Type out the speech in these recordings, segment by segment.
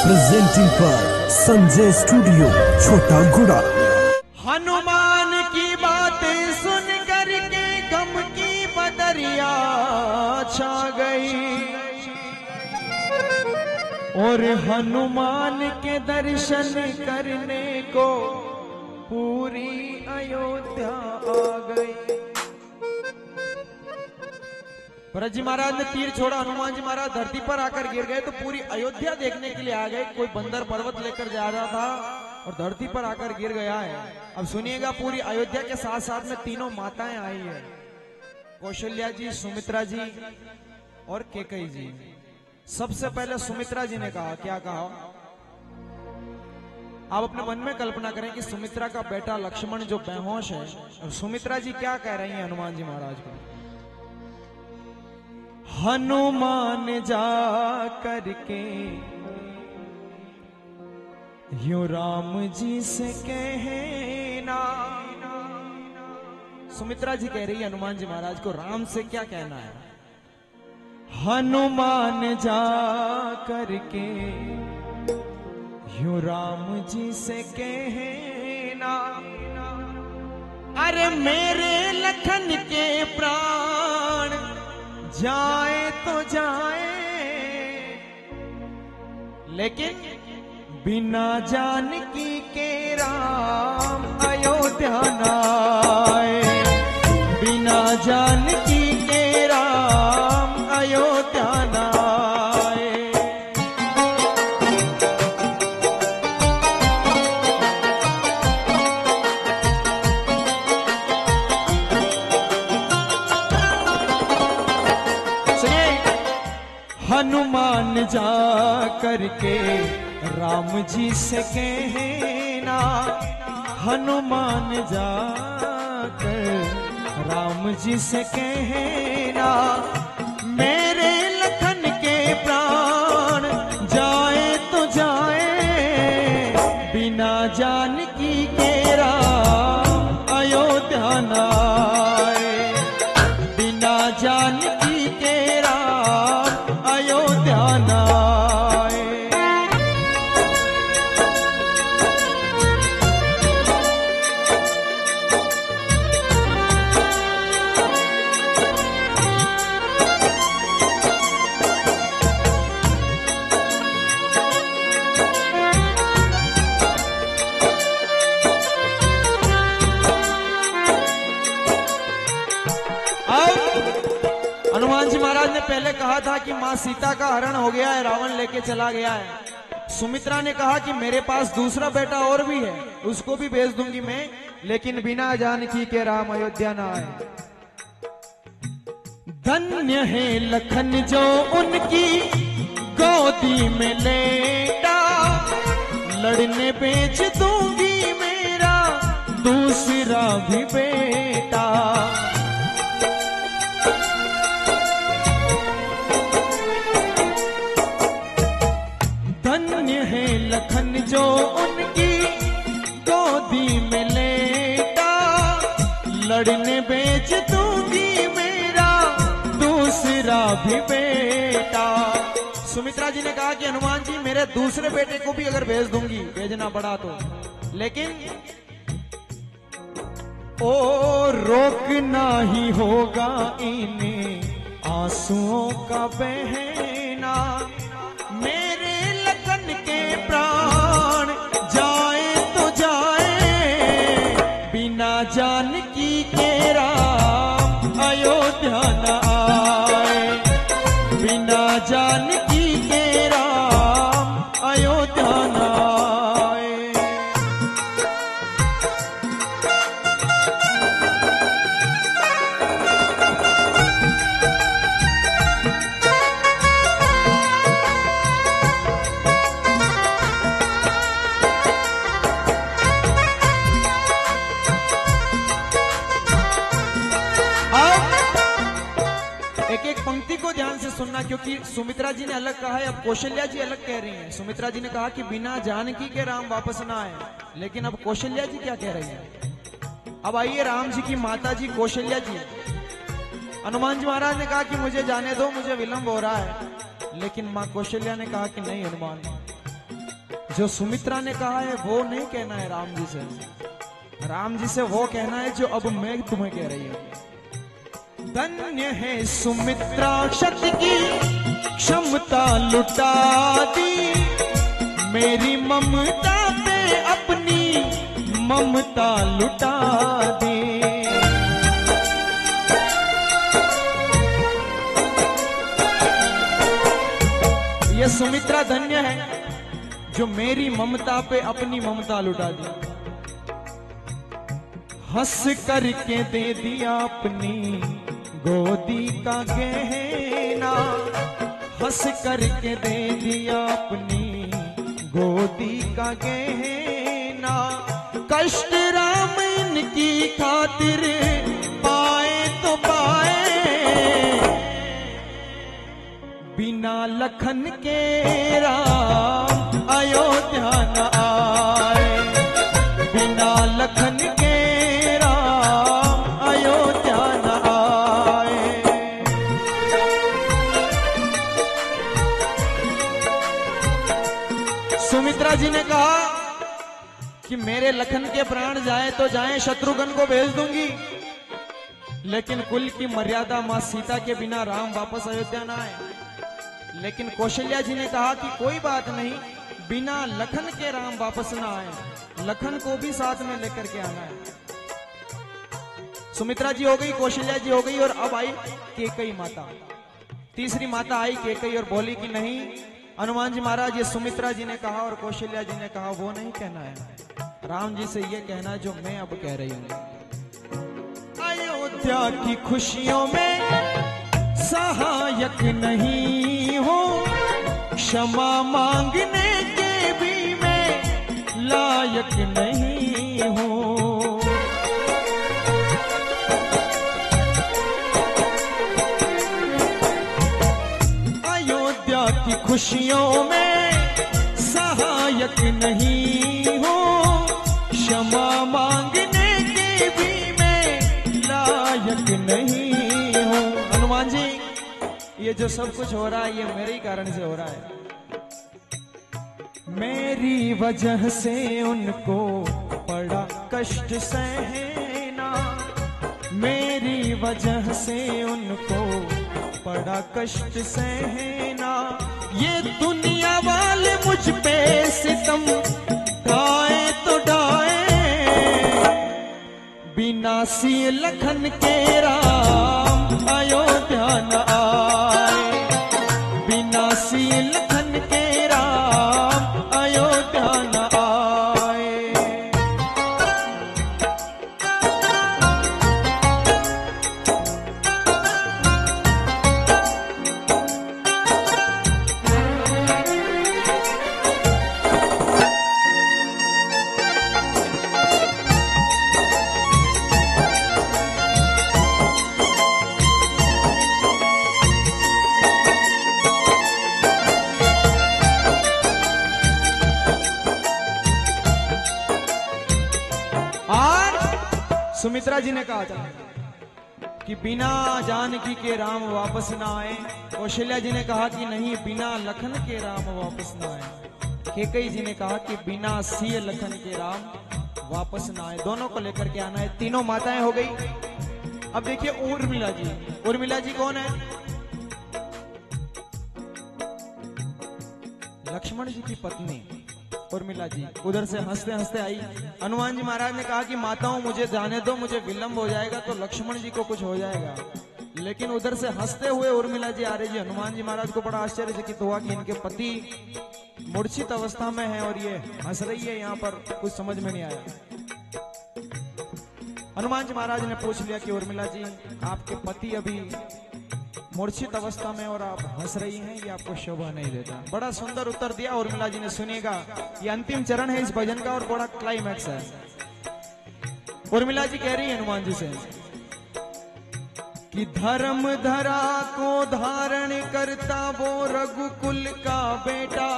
Presenting पर Sanjay studio छोटा गुड़ा। हनुमान की बातें सुन करके गम की बदरिया छा गई और हनुमान के दर्शन करने को पूरी अयोध्या आ गई। भरत जी महाराज ने तीर छोड़ा, हनुमान जी महाराज धरती पर आकर गिर गए तो पूरी अयोध्या देखने के लिए आ गए। कोई बंदर पर्वत लेकर जा रहा था और धरती पर आकर गिर गया है। अब सुनिएगा, पूरी अयोध्या के साथ साथ में तीनों माताएं आई है, कौशल्या जी, सुमित्रा जी और कैकेयी जी। सबसे पहले सुमित्रा जी ने कहा, क्या कहा? आप अपने मन में कल्पना करें कि सुमित्रा का बेटा लक्ष्मण जो बेहोश है, और सुमित्रा जी क्या कह रही हैं हनुमान जी महाराज को? हनुमान जा करके यूं राम जी से कहना। सुमित्रा जी कह रही है हनुमान जी महाराज को, राम से क्या कहना है? हनुमान जा करके यूं राम जी से कहना, अरे मेरे लखन के प्राण जाए तो जाए, लेकिन बिना जानकी के राम अयोध्या न आए। बिना जानकी के राम अयोध्या न आए। हनुमान जा करके राम जी से कहना, हनुमान जा कर राम जी से कहना, मेरे लखन के प्राण जाए तो जाए, बिना जानकी के राम अयोध्या न आए। बिना जानकी के राम अयोध्या न आए। हनुमान जी महाराज ने पहले कहा था कि मां सीता का हरण हो गया है, रावण लेके चला गया है। सुमित्रा ने कहा कि मेरे पास दूसरा बेटा और भी है, उसको भी भेज दूंगी मैं, लेकिन बिना जानकी के राम अयोध्या न आए। धन्य है लखन जो उनकी गोदी में लेटा, लड़ने बेच दूंगी मेरा दूसरा भी बेटा। धन्य है लखन जो उनकी गोदी में लेटा, लड़ने बेच दूंगी मेरा दूसरा भी बेटा। सुमित्रा जी ने कहा कि हनुमान जी मेरे दूसरे बेटे को भी अगर भेज दूंगी, भेजना पड़ा तो, लेकिन ओ रोकना ही होगा इन्हें आंसुओं का बहना। मेरे लखन के प्राण जाए तो जाए, बिना जानकी के राम अयोध्या न आए। बिना जानकी के राम अयोध्या न आए। एक एक पंक्ति को ध्यान से सुनना, क्योंकि सुमित्रा जी ने अलग कहा है, अब कौशल्या जी अलग कह रही हैं। सुमित्रा जी ने कहा कि बिना जानकी के राम वापस ना आए, लेकिन अब कौशल्या जी क्या कह रही हैं? अब आइए राम जी की माता जी कौशल्या जी। हनुमान जी महाराज ने कहा कि मुझे जाने दो, मुझे विलंब हो रहा है, लेकिन मां कौशल्या ने कहा कि नहीं हनुमान, जो सुमित्रा ने कहा है वो नहीं कहना है राम जी से, राम जी से वो कहना है जो अब मैं तुम्हें कह रही हूं। धन्य है सुमित्रा शक्ति की क्षमता लुटा दी, मेरी ममता पे अपनी ममता लुटा दी। ये सुमित्रा धन्य है जो मेरी ममता पे अपनी ममता लुटा दी। हंस करके दे दिया अपनी गोदी का गहना, हंस करके दे दिया अपनी गोदी का गहना। कष्ट राम इनकी खातिर पाए तो पाए, बिना लखन के राम अयोध्या न आए, बिना लखन के राम अयोध्या न आए। सुमित्रा जी ने कहा कि मेरे लखन के प्राण जाए तो जाए, शत्रुघ्न को भेज दूंगी, लेकिन कुल की मर्यादा मां सीता के बिना राम वापस अयोध्या न आए। लेकिन कौशल्या जी ने कहा कि कोई बात नहीं, बिना लखन के राम वापस ना आए, लखन को भी साथ में लेकर के आना है। सुमित्रा जी हो गई, कौशल्या जी हो गई, और अब आई कैकेयी माता। तीसरी माता आई कैकेयी और बोली कि नहीं हनुमान जी महाराज, ये सुमित्रा जी ने कहा और कौशल्या जी ने कहा वो नहीं कहना है, राम जी से ये कहना जो मैं अब कह रही हूं। अयोध्या की खुशियों में सहायक नहीं हो, क्षमा मांगने के भी मैं लायक नहीं हूं। अयोध्या की खुशियों में सहायक नहीं हो, क्षमा मांगने के भी मैं लायक नहीं हूं। हनुमान जी, ये जो सब कुछ हो रहा है ये मेरे ही कारण से हो रहा है। मेरी वजह से उनको पड़ा कष्ट सहना, मेरी वजह से उनको पड़ा कष्ट सहना। ये दुनिया वाले मुझ पे सितम ढाए तो ढाए, बिना सी लखन के राम अयोध्या न आए, बिना सी लखन के राम अयोध्या न आए। सुमित्रा जी ने कहा था कि बिना जानकी के राम वापस ना आए। कौशल्या जी ने कहा कि नहीं, बिना लखन के राम वापस ना आए। कैकेयी जी ने कहा कि बिना सिय लखन के राम वापस ना आए। दोनों को लेकर के आना है। तीनों माताएं हो गई। अब देखिए उर्मिला जी। उर्मिला जी कौन है? लक्ष्मण जी की पत्नी उर्मिला जी। उधर से हंसते हंसते आई। हनुमान जी महाराज ने कहा कि माताओं मुझे जाने दो, मुझे विलंब हो जाएगा तो लक्ष्मण जी को कुछ हो जाएगा। लेकिन उधर से हंसते हुए उर्मिला जी आ रही जी। हनुमान जी महाराज को बड़ा आश्चर्यचकित हुआ कि इनके पति मूर्छित अवस्था में है और ये हंस रही है। यहाँ पर कुछ समझ में नहीं आया। हनुमान जी महाराज ने पूछ लिया कि उर्मिला जी, आपके पति अभी मूर्छित अवस्था में और आप हंस रही हैं, ये आपको शोभा नहीं देता। बड़ा सुंदर उत्तर दिया उर्मिला जी ने। सुनिएगा, ये अंतिम चरण है इस भजन का और बड़ा क्लाइमैक्स है। उर्मिला जी कह रही है हनुमान जी से कि धर्म धरा को धारण करता वो रघुकुल का बेटा,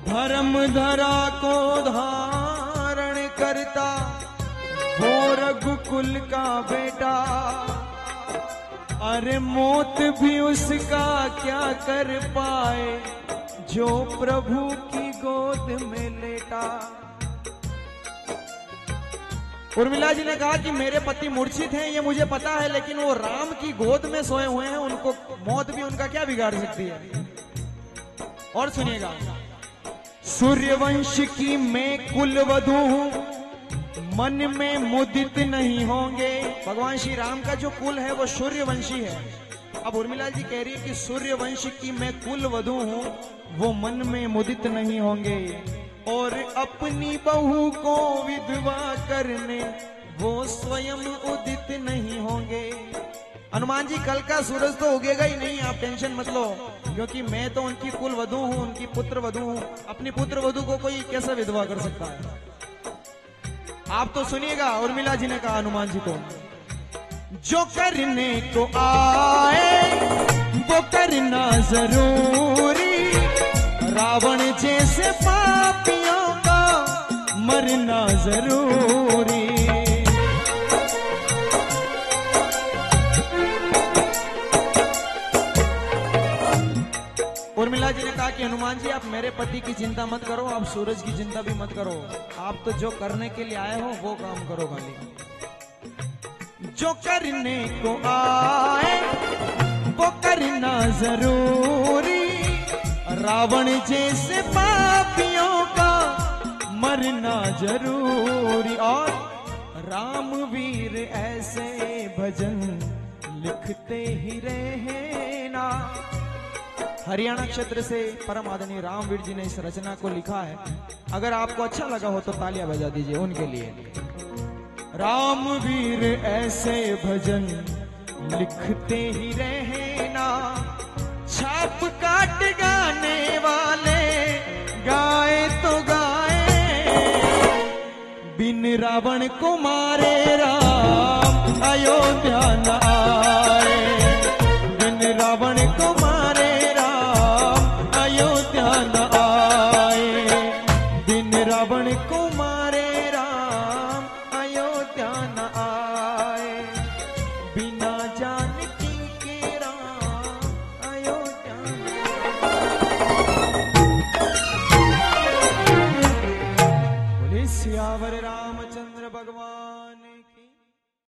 धर्म धरा को धारण करता वो रघुकुल का बेटा, अरे मौत भी उसका क्या कर पाए जो प्रभु की गोद में लेटा। उर्मिला जी ने कहा कि मेरे पति मूर्छित हैं, ये मुझे पता है, लेकिन वो राम की गोद में सोए हुए हैं, उनको मौत भी उनका क्या बिगाड़ सकती है। और सुनिएगा, सूर्यवंश की मैं कुलवधू हूं, मन में मुदित नहीं होंगे। भगवान श्री राम का जो कुल है वो सूर्यवंशी है। अब उर्मिला जी कह रही है कि सूर्यवंश की मैं कुलवधू हूं, वो मन में मुदित नहीं होंगे, और अपनी बहू को विधवा करने वो स्वयं उदित नहीं होंगे। हनुमान जी, कल का सूरज तो उगेगा ही नहीं, आप टेंशन मत लो, क्योंकि मैं तो उनकी कुल वधू हूं, उनकी पुत्र वधू हूं। अपनी पुत्र वधू को कोई कैसे विधवा कर सकता है। आप तो सुनिएगा, उर्मिला जी ने कहा हनुमान जी को, जो करने को आए वो करना जरूरी, रावण जैसे पापियों का मरना जरूरी। उर्मिला जी ने कहा कि हनुमान जी, आप मेरे पति की चिंता मत करो, आप सूरज की चिंता भी मत करो, आप तो जो करने के लिए आए हो वो काम करो खाली। जो करने को आए वो करना जरूरी, रावण जैसे पापियों का मरना जरूरी। और रामवीर ऐसे भजन लिखते ही रहना। हरियाणा क्षेत्र से परम आदरणीय रामवीर जी ने इस रचना को लिखा है। अगर आपको अच्छा लगा हो तो तालियां बजा दीजिए उनके लिए। रामवीर ऐसे भजन लिखते ही रहना, छाप काट गाने वाले गाए तो गाए, बिन रावण को मारे राम अयोध्या न आए, बिन रावण को मारे राम अयोध्या न आए, बिन रावण को मारे